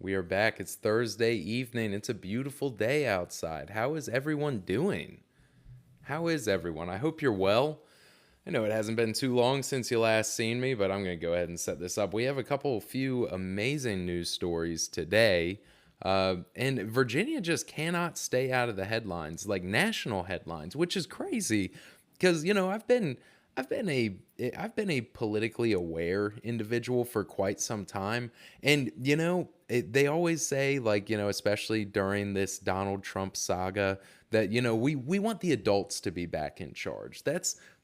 We are back. It's Thursday evening. It's a beautiful day outside. How is everyone doing? How is everyone? I hope you're well. I know it hasn't been too long since you last seen me, but I'm going to go ahead and set this up. We have a few amazing news stories today. And Virginia just cannot stay out of the headlines, like national headlines, which is crazy because, I've been a I've been a politically aware individual for quite some time, and they always say, like, especially during this Donald Trump saga, that we want the adults to be back in charge.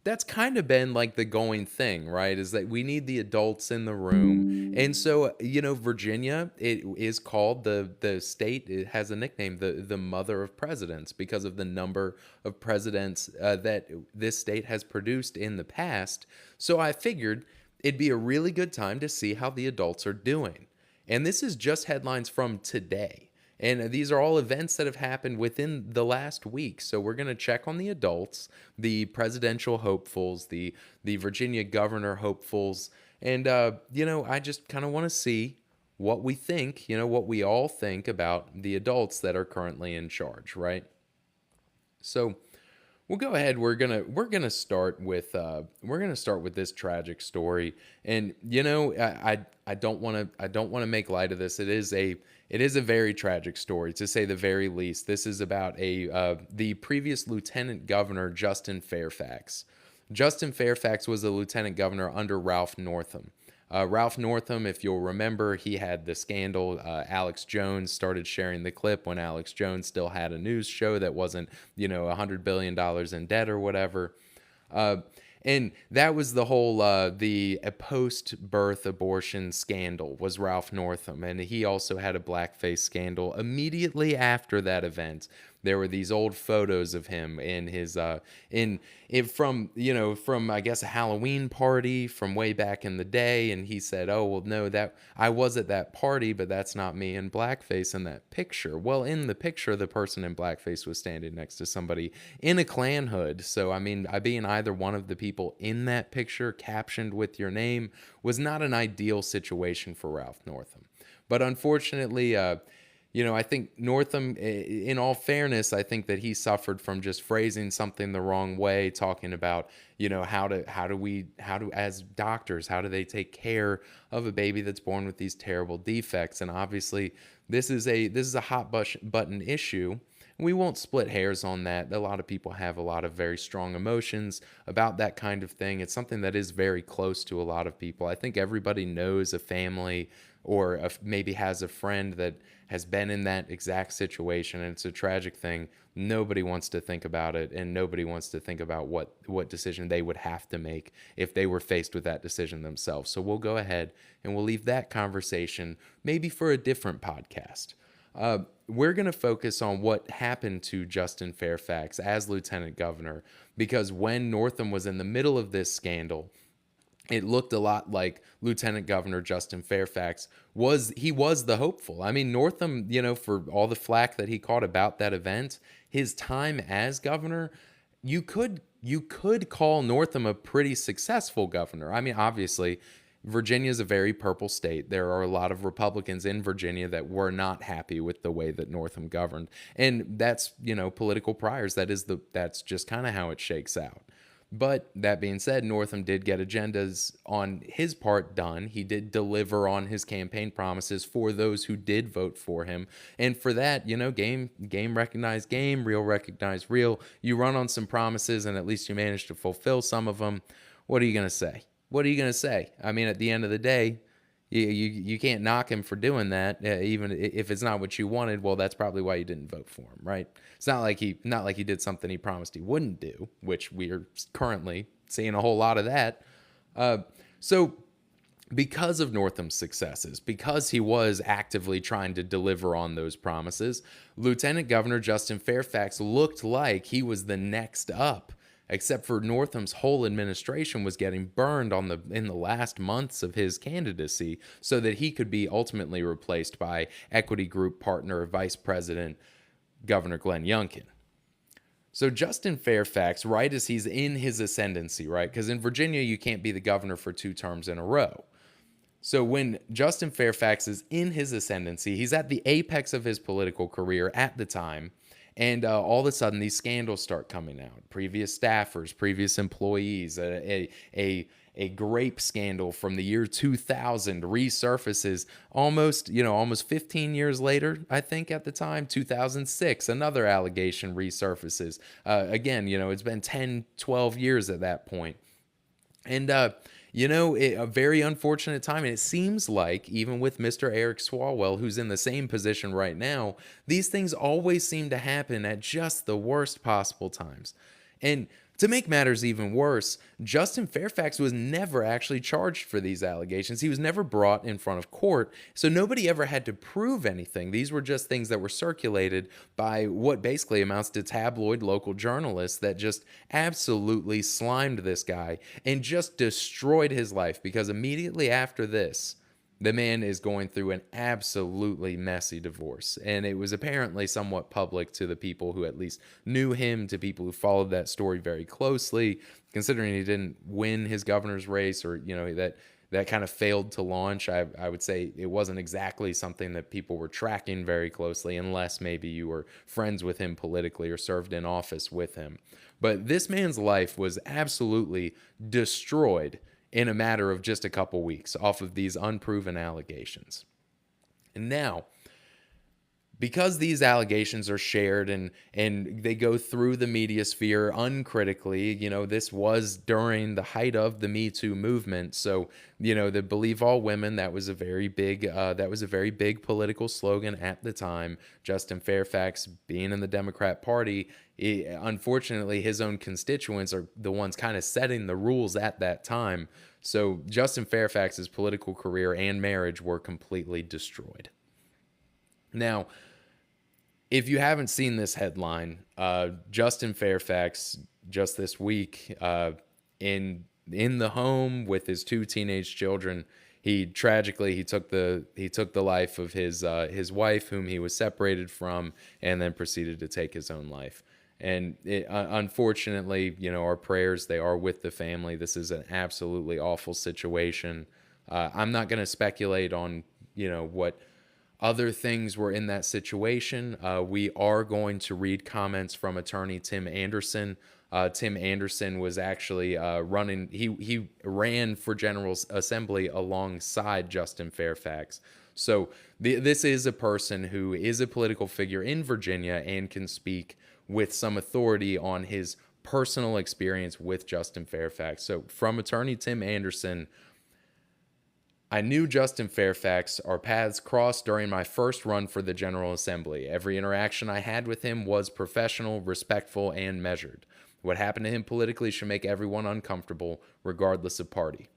That's kind of been like the going thing, right? Is that we need the adults in the room. And so, Virginia, it is called the state. It has a nickname, the mother of presidents, because of the number of presidents that this state has produced in the past. So I figured it'd be a really good time to see how the adults are doing. And this is just headlines from today. And these are all events that have happened within the last week. So we're going to check on the adults, the presidential hopefuls, the Virginia governor hopefuls. And, I just kind of want to see what we think, what we all think about the adults that are currently in charge, right? So we'll go ahead. We're gonna start with this tragic story, and I don't want to make light of this. It is a very tragic story, to say the very least. This is about the previous lieutenant governor, Justin Fairfax. Justin Fairfax was a lieutenant governor under Ralph Northam. Ralph Northam, if you'll remember, he had the scandal. Alex Jones started sharing the clip when Alex Jones still had a news show that wasn't, $100 billion in debt or whatever. And that was the whole the post-birth abortion scandal, was Ralph Northam, and he also had a blackface scandal immediately after that event. There were these old photos of him in his from I guess a Halloween party from way back in the day, and he said, "Oh well, no, that I was at that party, but that's not me in blackface in that picture." Well, in the picture, the person in blackface was standing next to somebody in a Klan hood. So I mean, being either one of the people in that picture captioned with your name was not an ideal situation for Ralph Northam. But unfortunately, I think Northam, in all fairness, I think that he suffered from just phrasing something the wrong way, talking about, as doctors, how do they take care of a baby that's born with these terrible defects? And obviously, this is a hot button issue. We won't split hairs on that. A lot of people have a lot of very strong emotions about that kind of thing. It's something that is very close to a lot of people. I think everybody knows a family or maybe has a friend that has been in that exact situation, and it's a tragic thing. Nobody wants to think about it, and nobody wants to think about what decision they would have to make if they were faced with that decision themselves. So we'll go ahead and we'll leave that conversation maybe for a different podcast. We're going to focus on what happened to Justin Fairfax as lieutenant governor, because when Northam was in the middle of this scandal, it looked a lot like Lieutenant Governor Justin Fairfax was the hopeful. I mean, Northam, for all the flack that he caught about that event, his time as governor, you could call Northam a pretty successful governor. I mean, obviously, Virginia is a very purple state. There are a lot of Republicans in Virginia that were not happy with the way that Northam governed. And that's, political priors. That's just kind of how it shakes out. But that being said, Northam did get agendas on his part done. He did deliver on his campaign promises for those who did vote for him. And for that, game recognized game, real recognized real. You run on some promises and at least you manage to fulfill some of them. What are you going to say? What are you going to say? I mean, at the end of the day, you can't knock him for doing that, even if it's not what you wanted. Well, that's probably why you didn't vote for him, right? It's not like he did something he promised he wouldn't do, which we are currently seeing a whole lot of that. So because of Northam's successes, because he was actively trying to deliver on those promises, Lieutenant Governor Justin Fairfax looked like he was the next up, except for Northam's whole administration was getting burned in the last months of his candidacy, so that he could be ultimately replaced by Equity Group partner, Vice President Governor Glenn Youngkin. So Justin Fairfax, right as he's in his ascendancy, right? Because in Virginia, you can't be the governor for 2 terms in a row. So when Justin Fairfax is in his ascendancy, he's at the apex of his political career at the time, and all of a sudden these scandals start coming out. Previous staffers, previous employees, a grape scandal from the year 2000 resurfaces almost 15 years later, I think at the time, 2006, another allegation resurfaces. Again, it's been 10, 12 years at that point. And, a very unfortunate time. And it seems like, even with Mr. Eric Swalwell, who's in the same position right now, these things always seem to happen at just the worst possible times. And to make matters even worse, Justin Fairfax was never actually charged for these allegations. He was never brought in front of court, so nobody ever had to prove anything. These were just things that were circulated by what basically amounts to tabloid local journalists that just absolutely slimed this guy and just destroyed his life, because immediately after this, the man is going through an absolutely messy divorce. And it was apparently somewhat public to the people who at least knew him, to people who followed that story very closely, considering he didn't win his governor's race, or, that kind of failed to launch. I would say it wasn't exactly something that people were tracking very closely, unless maybe you were friends with him politically or served in office with him. But this man's life was absolutely destroyed in a matter of just a couple weeks off of these unproven allegations. And now, because these allegations are shared and they go through the media sphere uncritically, this was during the height of the Me Too movement. So, the Believe All Women, that was a very big political slogan at the time. Justin Fairfax, being in the Democrat Party, unfortunately, his own constituents are the ones kind of setting the rules at that time. So Justin Fairfax's political career and marriage were completely destroyed. Now, if you haven't seen this headline, Justin Fairfax just this week, in the home with his two teenage children, he tragically took the life of his wife, whom he was separated from, and then proceeded to take his own life. And unfortunately, our prayers, they are with the family. This is an absolutely awful situation. I'm not going to speculate on what other things were in that situation. We are going to read comments from attorney Tim Anderson. Tim Anderson was actually running. He ran for General Assembly alongside Justin Fairfax. So this is a person who is a political figure in Virginia and can speak with some authority on his personal experience with Justin Fairfax. So from attorney Tim Anderson: I knew Justin Fairfax. Our paths crossed during my first run for the General Assembly. Every interaction I had with him was professional, respectful, and measured. What happened to him politically should make everyone uncomfortable, regardless of party.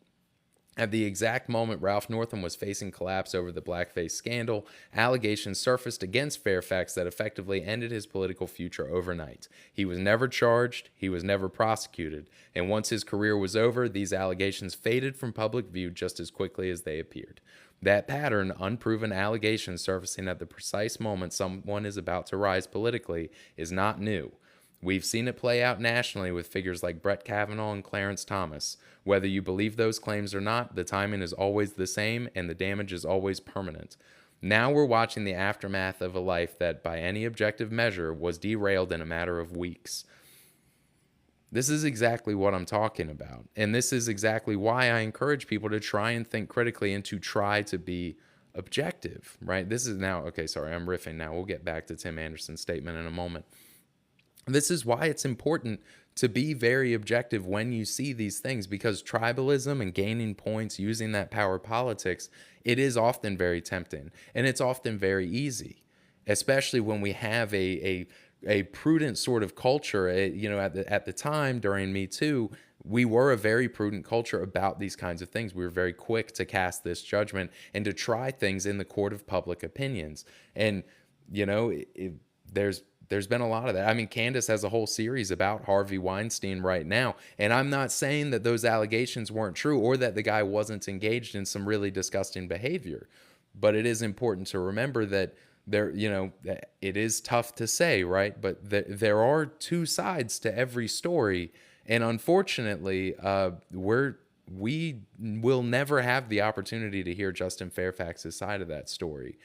At the exact moment Ralph Northam was facing collapse over the blackface scandal, allegations surfaced against Fairfax that effectively ended his political future overnight. He was never charged, he was never prosecuted, and once his career was over, these allegations faded from public view just as quickly as they appeared. That pattern, unproven allegations surfacing at the precise moment someone is about to rise politically, is not new. We've seen it play out nationally with figures like Brett Kavanaugh and Clarence Thomas. Whether you believe those claims or not, the timing is always the same and the damage is always permanent. Now we're watching the aftermath of a life that, by any objective measure, was derailed in a matter of weeks. This is exactly what I'm talking about. And this is exactly why I encourage people to try and think critically and to try to be objective, right? This is now, okay, sorry, I'm riffing now. We'll get back to Tim Anderson's statement in a moment. This is why it's important to be very objective when you see these things, because tribalism and gaining points using that power politics, it is often very tempting, and it's often very easy, especially when we have a prudent sort of culture. At the time during Me Too, we were a very prudent culture about these kinds of things. We were very quick to cast this judgment and to try things in the court of public opinions. And there's been a lot of that. I mean, Candace has a whole series about Harvey Weinstein right now. And I'm not saying that those allegations weren't true or that the guy wasn't engaged in some really disgusting behavior. But it is important to remember that it is tough to say, right? But there are two sides to every story. And unfortunately, we're we will never have the opportunity to hear Justin Fairfax's side of that story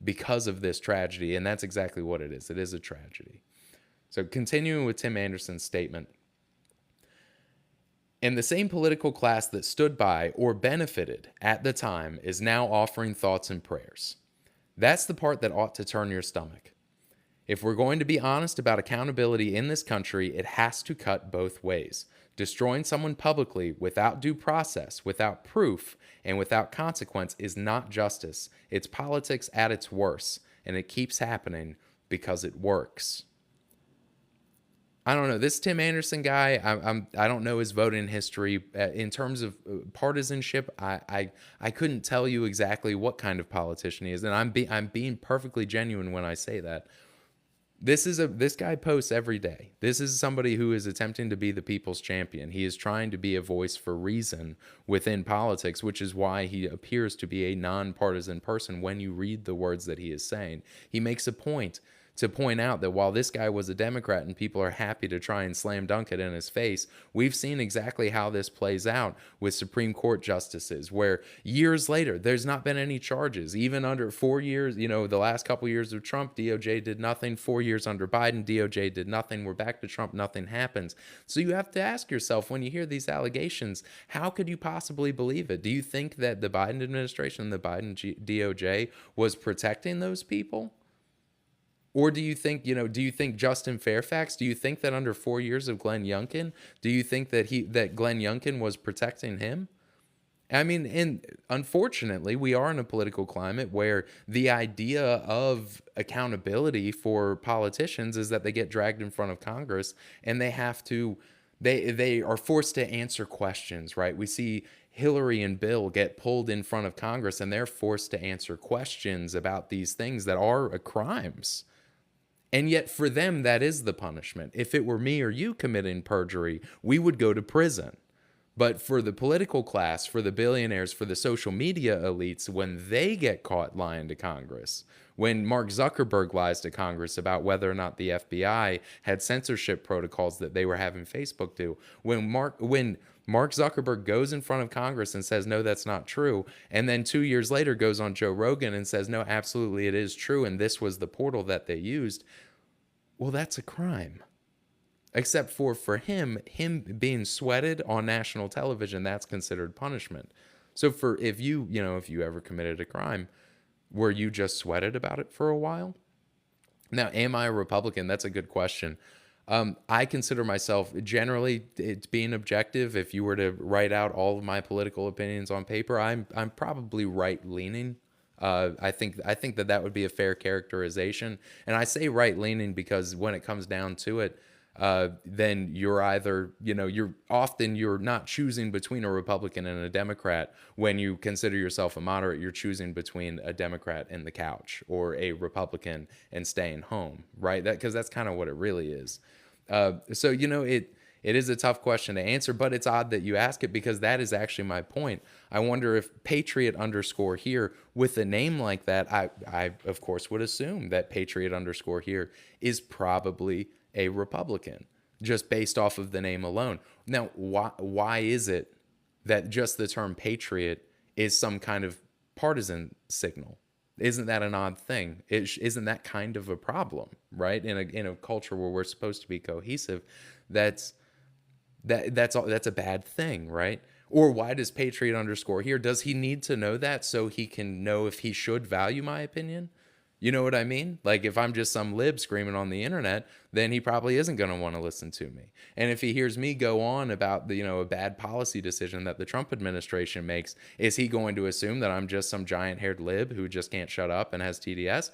because of this tragedy. And that's exactly what it is. It is a tragedy. So continuing with Tim Anderson's statement, and the same political class that stood by or benefited at the time is now offering thoughts and prayers. That's the part that ought to turn your stomach. If we're going to be honest about accountability in this country, it has to cut both ways. Destroying someone publicly without due process, without proof, and without consequence is not justice. It's politics at its worst, and it keeps happening because it works. I don't know. This Tim Anderson guy, I don't know his voting history. In terms of partisanship, I couldn't tell you exactly what kind of politician he is, and I'm being perfectly genuine when I say that. This guy posts every day. This is somebody who is attempting to be the people's champion. He is trying to be a voice for reason within politics, which is why he appears to be a nonpartisan person when you read the words that he is saying. He makes a point to point out that while this guy was a Democrat and people are happy to try and slam dunk it in his face, we've seen exactly how this plays out with Supreme Court justices, where years later, there's not been any charges. Even under 4 years, the last couple years of Trump, DOJ did nothing. 4 years under Biden, DOJ did nothing. We're back to Trump, nothing happens. So you have to ask yourself, when you hear these allegations, how could you possibly believe it? Do you think that the Biden administration and the Biden DOJ was protecting those people? Or do you think Justin Fairfax, do you think that under 4 years of Glenn Youngkin, do you think that Glenn Youngkin was protecting him? I mean, and unfortunately, we are in a political climate where the idea of accountability for politicians is that they get dragged in front of Congress and they are forced to answer questions, right? We see Hillary and Bill get pulled in front of Congress and they're forced to answer questions about these things that are crimes. And yet for them, that is the punishment. If it were me or you committing perjury, we would go to prison. But for the political class, for the billionaires, for the social media elites, when they get caught lying to Congress, when Mark Zuckerberg lies to Congress about whether or not the FBI had censorship protocols that they were having Facebook do, when Mark Zuckerberg goes in front of Congress and says, no, that's not true, and then 2 years later goes on Joe Rogan and says, no, absolutely it is true, and this was the portal that they used, well, that's a crime. Except for him being sweated on national television, that's considered punishment. So if you ever committed a crime, were you just sweated about it for a while? Now, am I a Republican? That's a good question. I consider myself generally, it's being objective. If you were to write out all of my political opinions on paper, I'm probably right leaning. I think that would be a fair characterization. And I say right leaning because when it comes down to it, then you're either, you're not choosing between a Republican and a Democrat. When you consider yourself a moderate, you're choosing between a Democrat and the couch or a Republican and staying home, right? Because that's kind of what it really is. So, it is a tough question to answer, but it's odd that you ask it because that is actually my point. I wonder if Patriot _ here with a name like that, I of course would assume that Patriot _ here is probably a Republican just based off of the name alone. Now, why is it that just the term patriot is some kind of partisan signal? Isn't that an odd thing? Isn't that kind of a problem, right? In a culture where we're supposed to be cohesive, that's a bad thing, right? Or why does Patriot _ here? Does he need to know that so he can know if he should value my opinion? You know what I mean? Like if I'm just some lib screaming on the internet, then he probably isn't going to want to listen to me. And if he hears me go on about a bad policy decision that the Trump administration makes, is he going to assume that I'm just some giant-haired lib who just can't shut up and has TDS?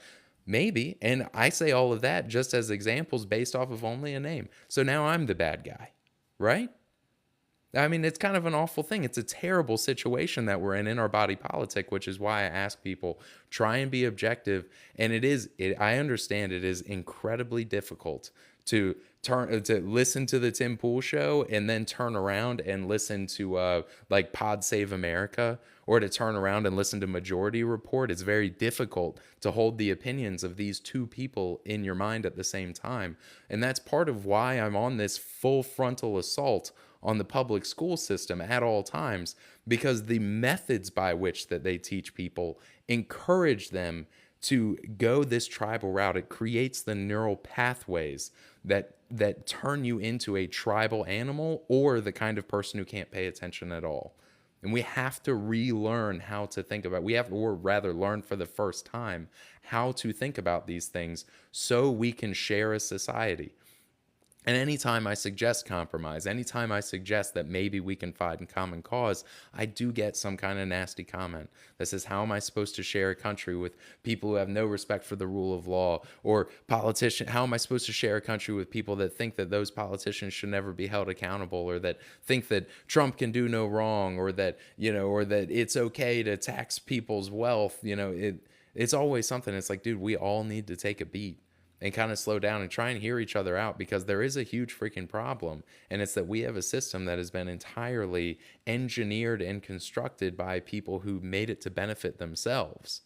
Maybe. And I say all of that just as examples based off of only a name. So now I'm the bad guy, right? I mean, it's kind of an awful thing. It's a terrible situation that we're in our body politic, which is why I ask people, try and be objective. And I understand it is incredibly difficult to listen to the Tim Pool show and then turn around and listen to like Pod Save America, or to turn around and listen to Majority Report. It's very difficult to hold the opinions of these two people in your mind at the same time. And that's part of why I'm on this full frontal assault on the public school system at all times, because the methods by which that they teach people encourage them to go this tribal route. It creates the neural pathways that turn you into a tribal animal or the kind of person who can't pay attention at all. And we have to relearn how to think about, or rather learn for the first time how to think about these things so we can share a society. And anytime I suggest compromise, anytime I suggest that maybe we can find common cause, I do get some kind of nasty comment that says, how am I supposed to share a country with people who have no respect for the rule of law? Or how am I supposed to share a country with people that think that those politicians should never be held accountable, or that think that Trump can do no wrong, or that, or that it's okay to tax people's wealth? It's always something. It's like, dude, we all need to take a beat and kind of slow down and try and hear each other out, because there is a huge freaking problem. And it's that we have a system that has been entirely engineered and constructed by people who made it to benefit themselves.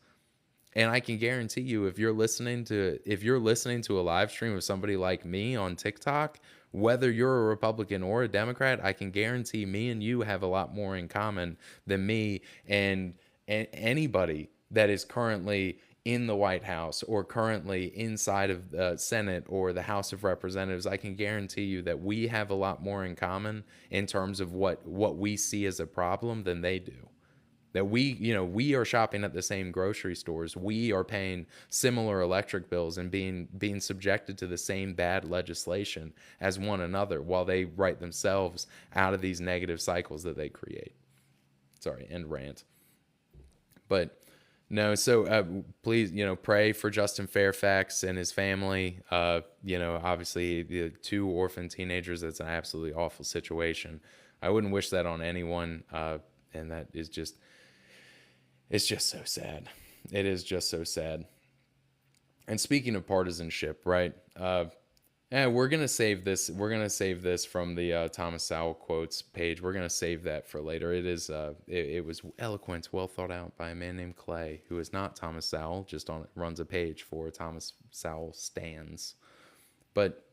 And I can guarantee you, if you're listening to a live stream of somebody like me on TikTok, whether you're a Republican or a Democrat, I can guarantee me and you have a lot more in common than me and anybody that is currently in the White House or currently inside of the Senate or the House of Representatives. I can guarantee you that we have a lot more in common in terms of what we see as a problem than they do. That we are shopping at the same grocery stores. We are paying similar electric bills and being subjected to the same bad legislation as one another, while they write themselves out of these negative cycles that they create. Sorry, end rant. But no, so please, pray for Justin Fairfax and his family. Obviously the two orphan teenagers, that's an absolutely awful situation. I wouldn't wish that on anyone. And that is it's just so sad. It is just so sad. And speaking of partisanship, right? We're gonna save this. We're gonna save this from the Thomas Sowell quotes page. We're gonna save that for later. It is. It was eloquent, well thought out by a man named Clay, who is not Thomas Sowell. Just runs a page for Thomas Sowell stands. But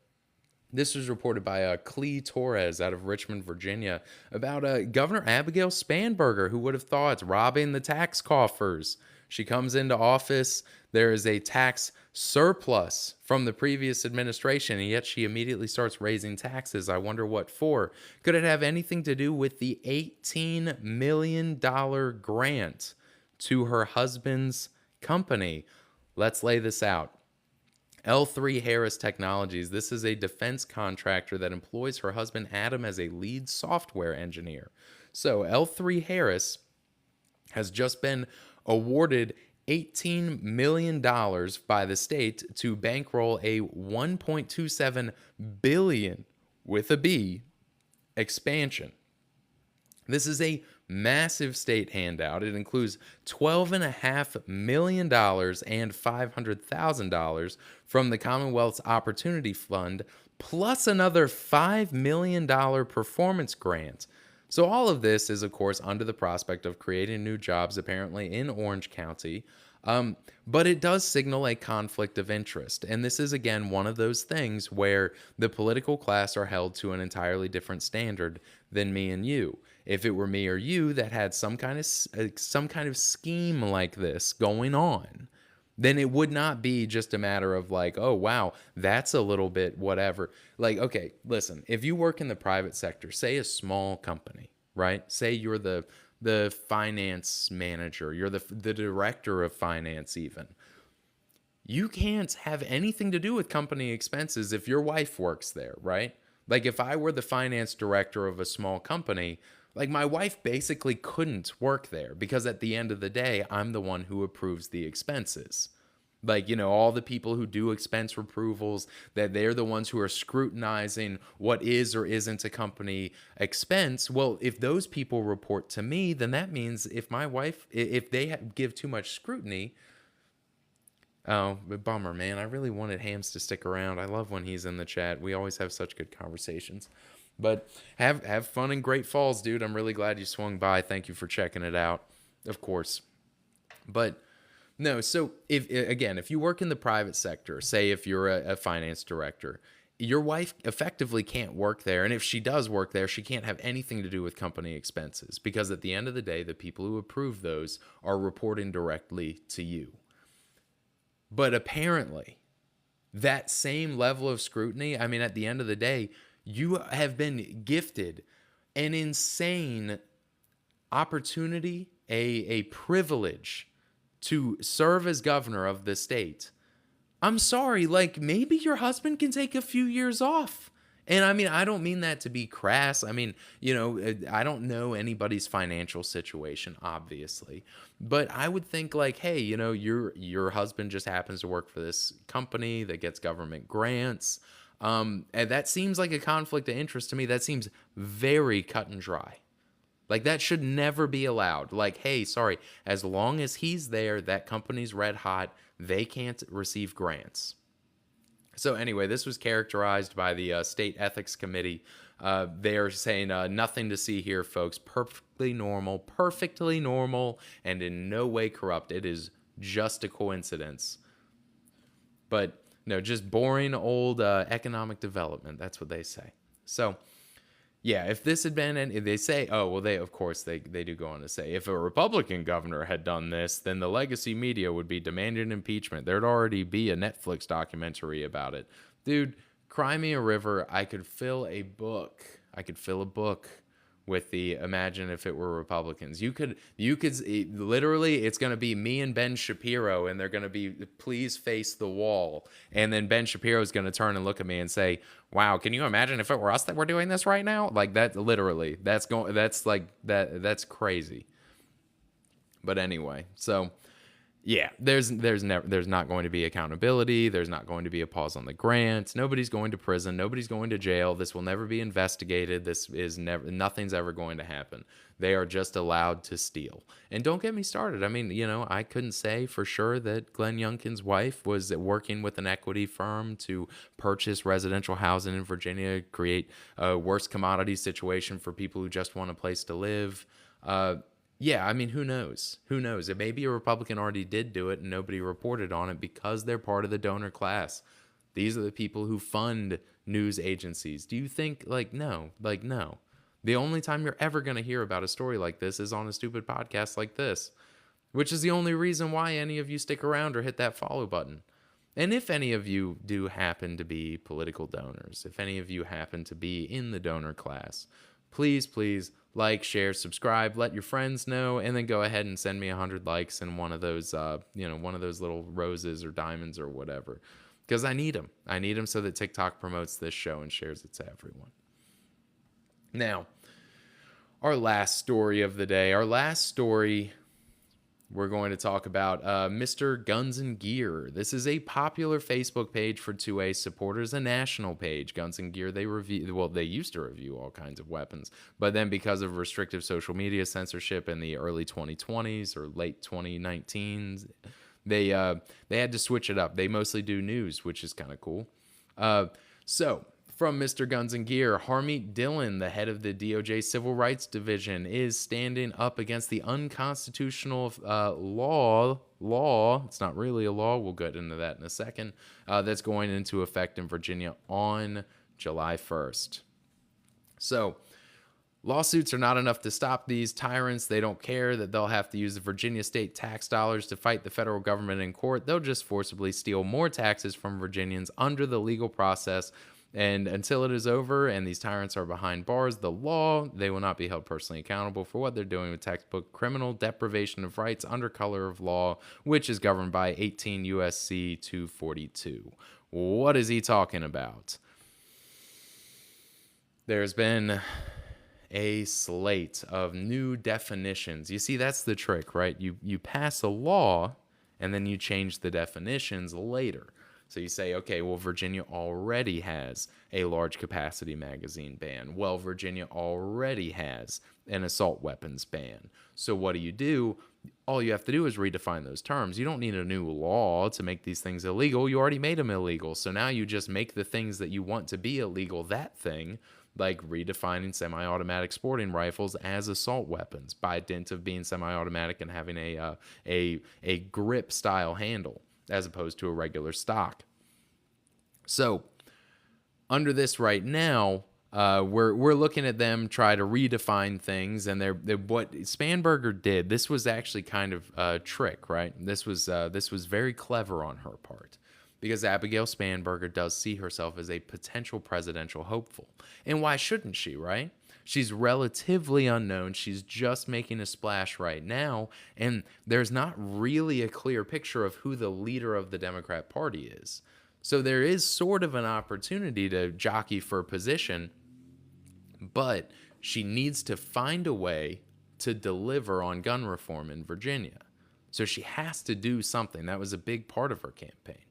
this was reported by Clee Torres out of Richmond, Virginia, about Governor Abigail Spanberger. Who would have thought? Robbing the tax coffers. She comes into office. There is a tax surplus from the previous administration, and yet she immediately starts raising taxes. I wonder what for. Could it have anything to do with the $18 million grant to her husband's company? Let's lay this out. L3 Harris Technologies. This is a defense contractor that employs her husband Adam as a lead software engineer. So L3 Harris has just been awarded $18 million by the state to bankroll a $1.27 billion with a B expansion. This is a massive state handout. It includes $12.5 million and $500,000 from the Commonwealth's Opportunity Fund, plus another $5 million performance grant. So all of this is, of course, under the prospect of creating new jobs, apparently in Orange County. But it does signal a conflict of interest. And this is, again, one of those things where the political class are held to an entirely different standard than me and you. If it were me or you that had some kind of scheme like this going on, then it would not be just a matter of like, oh, wow, that's a little bit whatever. Like, okay, listen, if you work in the private sector, say a small company, right? Say you're the finance manager, you're the director of finance even. You can't have anything to do with company expenses if your wife works there, right? Like if I were the finance director of a small company, like my wife basically couldn't work there because at the end of the day, I'm the one who approves the expenses. Like, all the people who do expense approvals, that they're the ones who are scrutinizing what is or isn't a company expense. Well, if those people report to me, then that means if they give too much scrutiny, oh, bummer, man. I really wanted Hams to stick around. I love when he's in the chat. We always have such good conversations. But have fun in Great Falls, dude. I'm really glad you swung by. Thank you for checking it out, of course. But no, so if you work in the private sector, say if you're a finance director, your wife effectively can't work there. And if she does work there, she can't have anything to do with company expenses, because at the end of the day, the people who approve those are reporting directly to you. But apparently, that same level of scrutiny, I mean, at the end of the day, you have been gifted an insane opportunity, a privilege to serve as governor of the state. I'm sorry, like, maybe your husband can take a few years off. And I mean, I don't mean that to be crass. I mean, I don't know anybody's financial situation, obviously. But I would think like, hey, your husband just happens to work for this company that gets government grants. And that seems like a conflict of interest to me. That seems very cut and dry. Like, that should never be allowed. Like, hey, sorry, as long as he's there, that company's red hot, they can't receive grants. So anyway, this was characterized by the State Ethics Committee. They are saying nothing to see here, folks. Perfectly normal, and in no way corrupt. It is just a coincidence. But no, just boring old economic development. That's what they say. So yeah, if this had been, and they say, oh, well, of course, they do go on to say, if a Republican governor had done this, then the legacy media would be demanding impeachment. There'd already be a Netflix documentary about it. Dude, cry me a river. I could fill a book with the imagine if it were Republicans. You could literally, it's going to be me and Ben Shapiro, and they're going to be, please face the wall. And then Ben Shapiro is going to turn and look at me and say, wow, can you imagine if it were us that were doing this right now? Like that, literally, that's crazy. But anyway, so yeah, there's not going to be accountability. There's not going to be a pause on the grants. Nobody's going to prison. Nobody's going to jail. This will never be investigated. Nothing's ever going to happen. They are just allowed to steal. And don't get me started. I mean, I couldn't say for sure that Glenn Youngkin's wife was working with an equity firm to purchase residential housing in Virginia, create a worse commodity situation for people who just want a place to live. Yeah, I mean, who knows? Who knows? It maybe a Republican already did do it and nobody reported on it because they're part of the donor class. These are the people who fund news agencies. Do you think, no. The only time you're ever going to hear about a story like this is on a stupid podcast like this, which is the only reason why any of you stick around or hit that follow button. And if any of you do happen to be political donors, if any of you happen to be in the donor class, please like, share, subscribe, let your friends know, and then go ahead and send me 100 likes and one of those little roses or diamonds or whatever, because I need them. I need them so that TikTok promotes this show and shares it to everyone. Now, our last story of the day. We're going to talk about Mr. Guns and Gear. This is a popular Facebook page for 2A supporters, a national page. Guns and Gear, they used to review all kinds of weapons, but then because of restrictive social media censorship in the early 2020s or late 2019s, they had to switch it up. They mostly do news, which is kind of cool. So from Mr. Guns and Gear, Harmeet Dhillon, the head of the DOJ Civil Rights Division, is standing up against the unconstitutional law. It's not really a law. We'll get into that in a second. That's going into effect in Virginia on July 1st. So lawsuits are not enough to stop these tyrants. They don't care that they'll have to use the Virginia state tax dollars to fight the federal government in court. They'll just forcibly steal more taxes from Virginians under the legal process. And until it is over and these tyrants are behind bars, they will not be held personally accountable for what they're doing with textbook criminal deprivation of rights under color of law, which is governed by 18 U.S.C. 242. What is he talking about? There's been a slate of new definitions. You see, that's the trick, right? You pass a law and then you change the definitions later. So you say, okay, well, Virginia already has a large capacity magazine ban. Well, Virginia already has an assault weapons ban. So what do? All you have to do is redefine those terms. You don't need a new law to make these things illegal. You already made them illegal. So now you just make the things that you want to be illegal that thing, like redefining semi-automatic sporting rifles as assault weapons by dint of being semi-automatic and having a grip style handle, as opposed to a regular stock. So under this right now, we're looking at them try to redefine things, and they're what Spanberger did. This was actually kind of a trick, right? This was very clever on her part, because Abigail Spanberger does see herself as a potential presidential hopeful, and why shouldn't she, right? She's relatively unknown. She's just making a splash right now, and there's not really a clear picture of who the leader of the Democrat Party is. So there is sort of an opportunity to jockey for position, but she needs to find a way to deliver on gun reform in Virginia. So she has to do something. That was a big part of her campaign.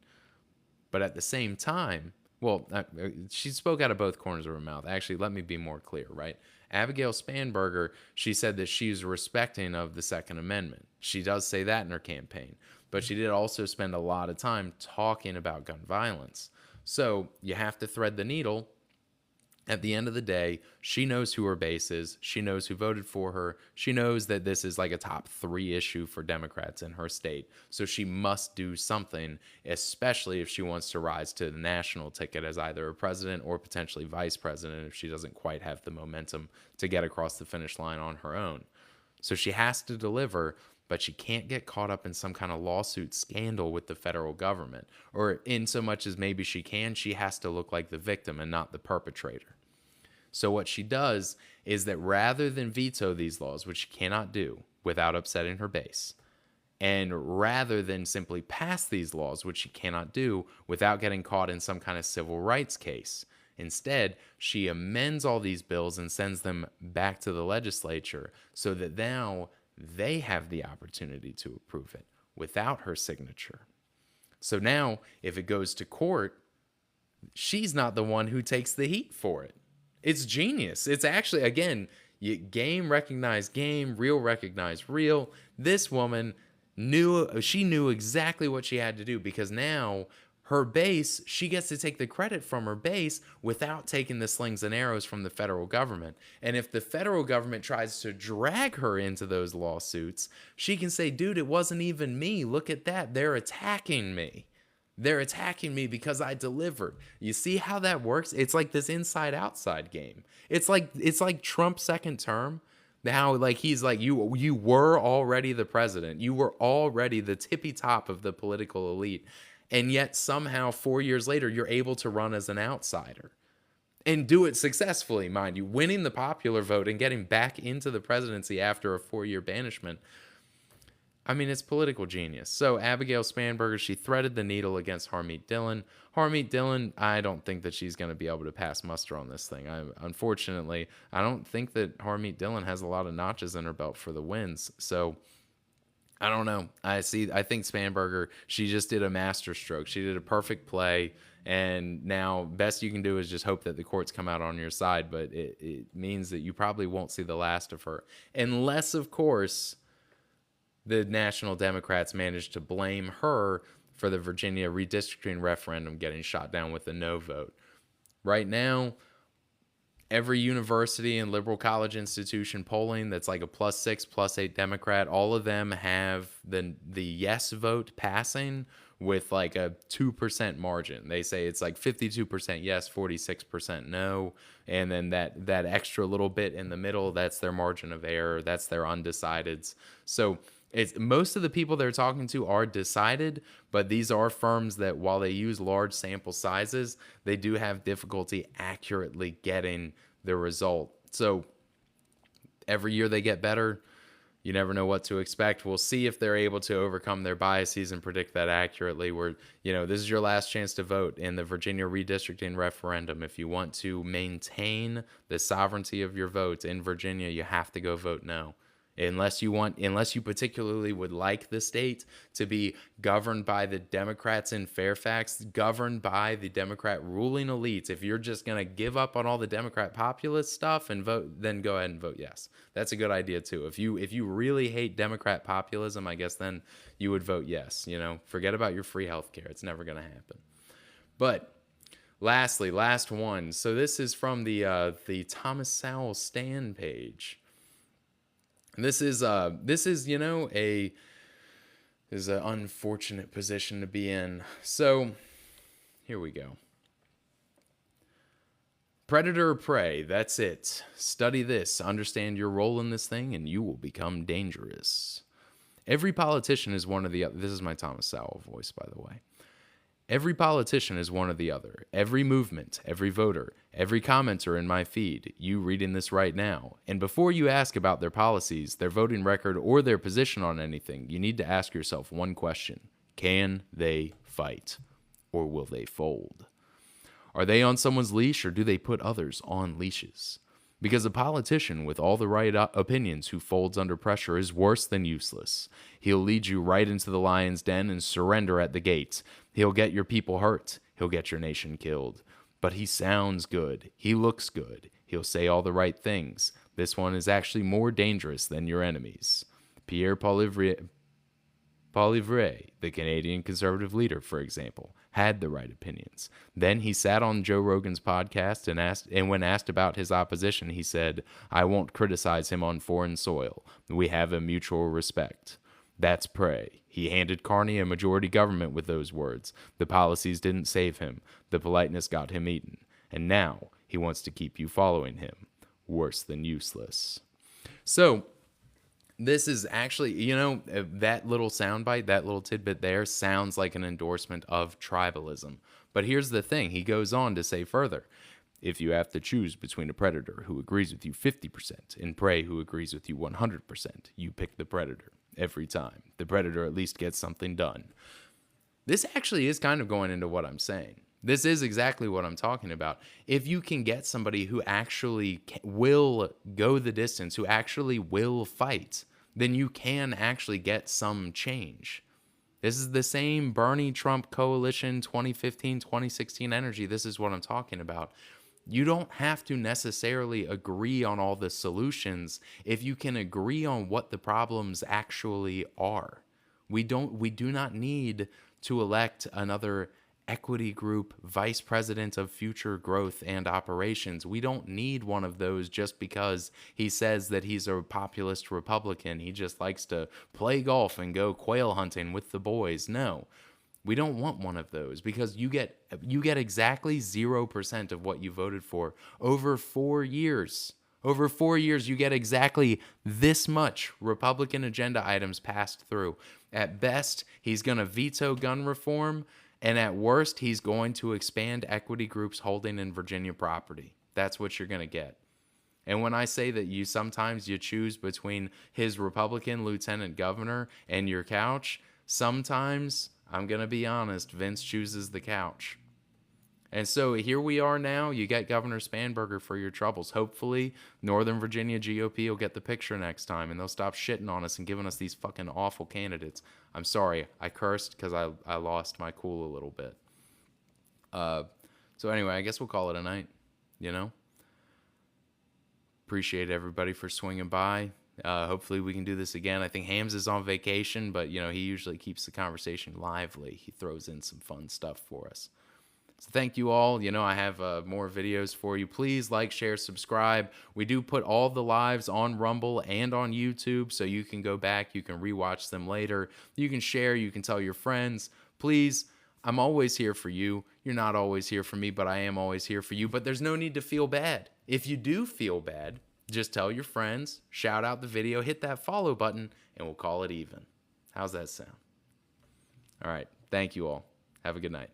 But at the same time, well, she spoke out of both corners of her mouth. Actually, let me be more clear, right? Abigail Spanberger, she said that she's respecting of the Second Amendment. She does say that in her campaign. But she did also spend a lot of time talking about gun violence. So you have to thread the needle. At the end of the day, she knows who her base is. She knows who voted for her. She knows that this is like a top 3 issue for Democrats in her state. So she must do something, especially if she wants to rise to the national ticket as either a president or potentially vice president if she doesn't quite have the momentum to get across the finish line on her own. So she has to deliver, but she can't get caught up in some kind of lawsuit scandal with the federal government. Or in so much as maybe she can, she has to look like the victim and not the perpetrator. So what she does is that rather than veto these laws, which she cannot do without upsetting her base, and rather than simply pass these laws, which she cannot do without getting caught in some kind of civil rights case, instead, she amends all these bills and sends them back to the legislature so that now they have the opportunity to approve it without her signature. So now, if it goes to court, she's not the one who takes the heat for it. It's genius. It's actually, again, game recognize game, real recognize real. This woman knew exactly what she had to do, because now her base, she gets to take the credit from her base without taking the slings and arrows from the federal government. And if the federal government tries to drag her into those lawsuits, she can say, dude, it wasn't even me. Look at that. They're attacking me. They're attacking me because I delivered. You see how that works? It's like this inside-outside game. It's like Trump's second term. How like he's like, you were already the president. You were already the tippy top of the political elite. And yet somehow 4 years later, you're able to run as an outsider and do it successfully, mind you, winning the popular vote and getting back into the presidency after a 4-year banishment. I mean, it's political genius. So Abigail Spanberger, she threaded the needle against Harmeet Dhillon. Harmeet Dhillon, I don't think that she's going to be able to pass muster on this thing. Unfortunately, I don't think that Harmeet Dhillon has a lot of notches in her belt for the wins. So I don't know. I think Spanberger, she just did a masterstroke. She did a perfect play. And now best you can do is just hope that the courts come out on your side. But it means that you probably won't see the last of her. Unless, of course, the National Democrats managed to blame her for the Virginia redistricting referendum getting shot down with a no vote. Right now, every university and liberal college institution polling that's like a +6, +8 Democrat, all of them have the yes vote passing with like a 2% margin. They say it's like 52% yes, 46% no. And then that extra little bit in the middle, that's their margin of error. That's their undecideds. So most of the people they're talking to are decided, but these are firms that, while they use large sample sizes, they do have difficulty accurately getting the result. So every year they get better. You never know what to expect. We'll see if they're able to overcome their biases and predict that accurately. This is your last chance to vote in the Virginia redistricting referendum. If you want to maintain the sovereignty of your vote in Virginia, you have to go vote no. Unless you particularly would like the state to be governed by the Democrats in Fairfax, governed by the Democrat ruling elites. If you're just going to give up on all the Democrat populist stuff and vote, then go ahead and vote yes. That's a good idea too. If you really hate Democrat populism, I guess then you would vote yes. Forget about your free health care. It's never going to happen. But lastly, last one. So this is from the Thomas Sowell Stand page. This is an unfortunate position to be in. So here we go. Predator or prey, that's it. Study this, understand your role in this thing, and you will become dangerous. Every politician is one or the other. This is my Thomas Sowell voice, by the way. Every politician is one or the other. Every movement, every voter, every commenter in my feed, you reading this right now. And before you ask about their policies, their voting record, or their position on anything, you need to ask yourself one question. Can they fight? Or will they fold? Are they on someone's leash, or do they put others on leashes? Because a politician with all the right opinions who folds under pressure is worse than useless. He'll lead you right into the lion's den and surrender at the gate. He'll get your people hurt. He'll get your nation killed. But he sounds good. He looks good. He'll say all the right things. This one is actually more dangerous than your enemies. Pierre Poilievre, the Canadian Conservative leader, for example, had the right opinions. Then he sat on Joe Rogan's podcast and when asked about his opposition, he said, "I won't criticize him on foreign soil. We have a mutual respect." That's prey. He handed Carney a majority government with those words. The policies didn't save him. The politeness got him eaten. And now he wants to keep you following him. Worse than useless. So, this is actually, that little soundbite, that little tidbit there sounds like an endorsement of tribalism. But here's the thing. He goes on to say further, if you have to choose between a predator who agrees with you 50% and prey who agrees with you 100%, you pick the predator every time. The predator at least gets something done. This actually is kind of going into what I'm saying. This is exactly what I'm talking about. If you can get somebody who actually will go the distance, who actually will fight, then you can actually get some change. This is the same Bernie Trump coalition 2015, 2016 energy. This is what I'm talking about. You don't have to necessarily agree on all the solutions if you can agree on what the problems actually are. We do not need to elect another equity group vice president of future growth and operations. We don't need one of those just because he says that he's a populist Republican. He just likes to play golf and go quail hunting with the boys. No, we don't want one of those because you get exactly 0% of what you voted for over 4 years. Over 4 years, you get exactly this much Republican agenda items passed through. At best, he's going to veto gun reform. And at worst, he's going to expand equity groups holding in Virginia property. That's what you're going to get. And when I say that you choose between his Republican lieutenant governor and your couch, sometimes, I'm going to be honest, Vince chooses the couch. And so here we are now. You get Governor Spanberger for your troubles. Hopefully, Northern Virginia GOP will get the picture next time, and they'll stop shitting on us and giving us these fucking awful candidates. I'm sorry. I cursed because I lost my cool a little bit. So anyway, I guess we'll call it a night, Appreciate everybody for swinging by. Hopefully we can do this again. I think Hams is on vacation, but, he usually keeps the conversation lively. He throws in some fun stuff for us. So thank you all. I have more videos for you. Please like, share, subscribe. We do put all the lives on Rumble and on YouTube, so you can go back. You can rewatch them later. You can share. You can tell your friends. Please, I'm always here for you. You're not always here for me, but I am always here for you. But there's no need to feel bad. If you do feel bad, just tell your friends, shout out the video, hit that follow button, and we'll call it even. How's that sound? All right. Thank you all. Have a good night.